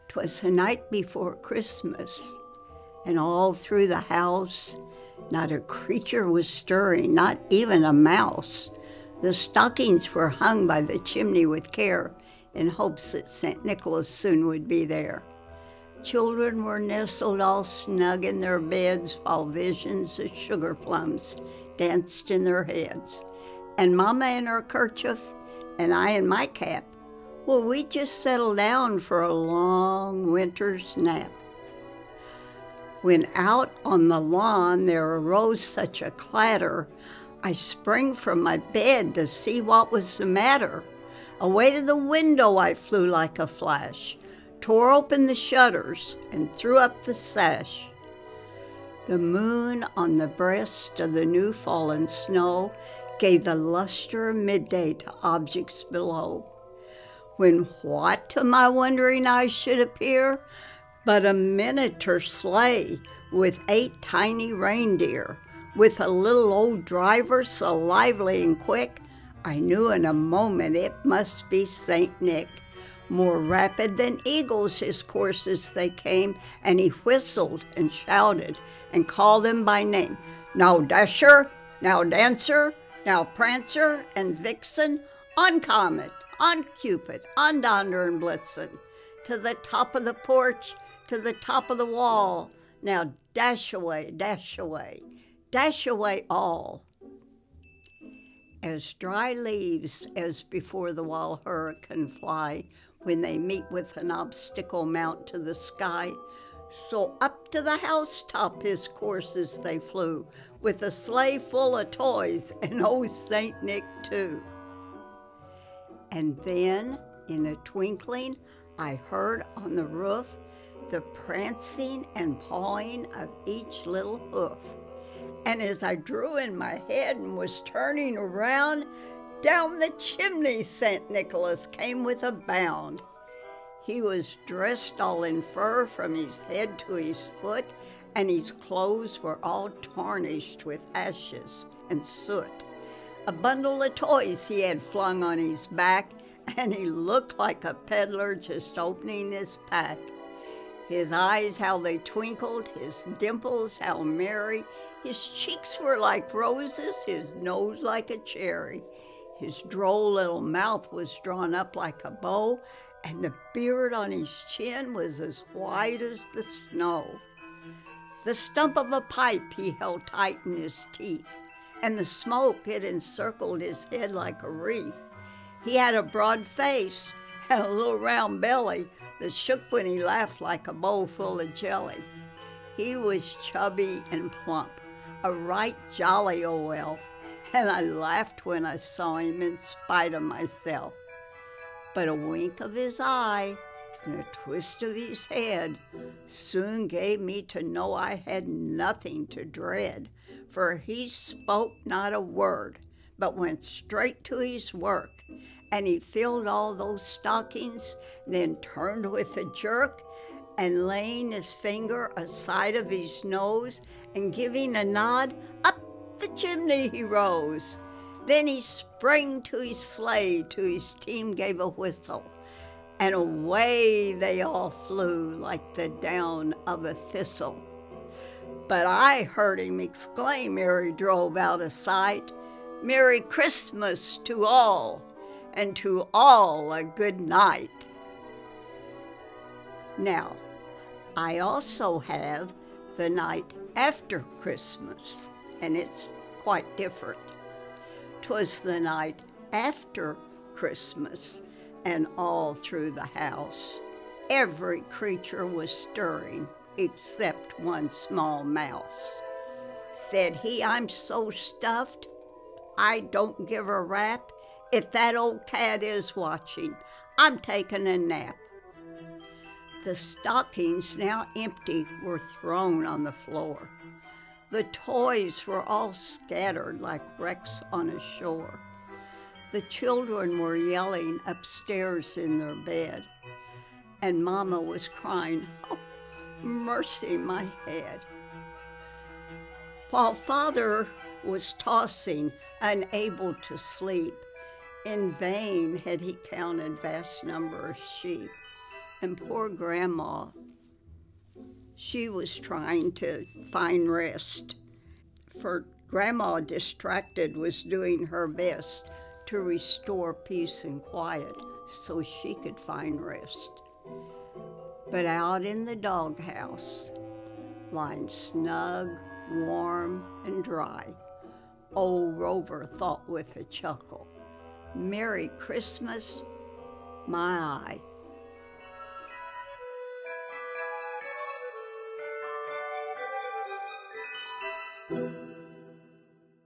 'Twas the night before Christmas, and all through the house not a creature was stirring, not even a mouse. The stockings were hung by the chimney with care, in hopes that St. Nicholas soon would be there. Children were nestled all snug in their beds, while visions of sugar plums danced in their heads. And Mama in her kerchief, and I in my cap, well, we just settled down for a long winter's nap. When out on the lawn there arose such a clatter, I sprang from my bed to see what was the matter. Away to the window I flew like a flash, tore open the shutters, and threw up the sash. The moon on the breast of the new fallen snow gave the luster of midday to objects below. When what to my wondering eyes should appear but a miniature sleigh with 8 tiny reindeer, with a little old driver so lively and quick, I knew in a moment it must be St. Nick. More rapid than eagles his courses they came, and he whistled and shouted and called them by name. Now Dasher, now Dancer, now Prancer and Vixen, on Comet, on Cupid, on Donder and Blitzen, to the top of the porch, to the top of the wall. Now dash away, dash away, dash away all. As dry leaves as before the wild hurricane fly, when they meet with an obstacle mount to the sky, so up to the housetop his courses they flew, with a sleigh full of toys, and old St. Nick too. And then, in a twinkling, I heard on the roof the prancing and pawing of each little hoof. And as I drew in my head and was turning around, down the chimney St. Nicholas came with a bound. He was dressed all in fur from his head to his foot, and his clothes were all tarnished with ashes and soot. A bundle of toys he had flung on his back, and he looked like a peddler just opening his pack. His eyes, how they twinkled, his dimples, how merry. His cheeks were like roses, his nose like a cherry. His droll little mouth was drawn up like a bow, and the beard on his chin was as white as the snow. The stump of a pipe he held tight in his teeth, and the smoke, it encircled his head like a wreath. He had a broad face and a little round belly that shook when he laughed like a bowl full of jelly. He was chubby and plump, a right jolly old elf, and I laughed when I saw him in spite of myself. But a wink of his eye and a twist of his head soon gave me to know I had nothing to dread, for he spoke not a word, but went straight to his work. And he filled all those stockings, then turned with a jerk, and laying his finger aside of his nose, and giving a nod, up the chimney he rose. Then he sprang to his sleigh, to his team gave a whistle, and away they all flew like the down of a thistle. But I heard him exclaim ere he drove out of sight, Merry Christmas to all, and to all a good night. Now, I also have the night after Christmas, and it's quite different. 'Twas the night after Christmas, and all through the house every creature was stirring except one small mouse. Said he, I'm so stuffed, I don't give a rap. If that old cat is watching, I'm taking a nap. The stockings, now empty, were thrown on the floor. The toys were all scattered like wrecks on a shore. The children were yelling upstairs in their bed, and Mama was crying, oh, mercy my head. While Father was tossing, unable to sleep. In vain had he counted vast number of sheep. And poor Grandma, she was trying to find rest. For Grandma, distracted, was doing her best to restore peace and quiet so she could find rest. But out in the doghouse, lying snug, warm, and dry, old Rover thought with a chuckle, "Merry Christmas, my eye."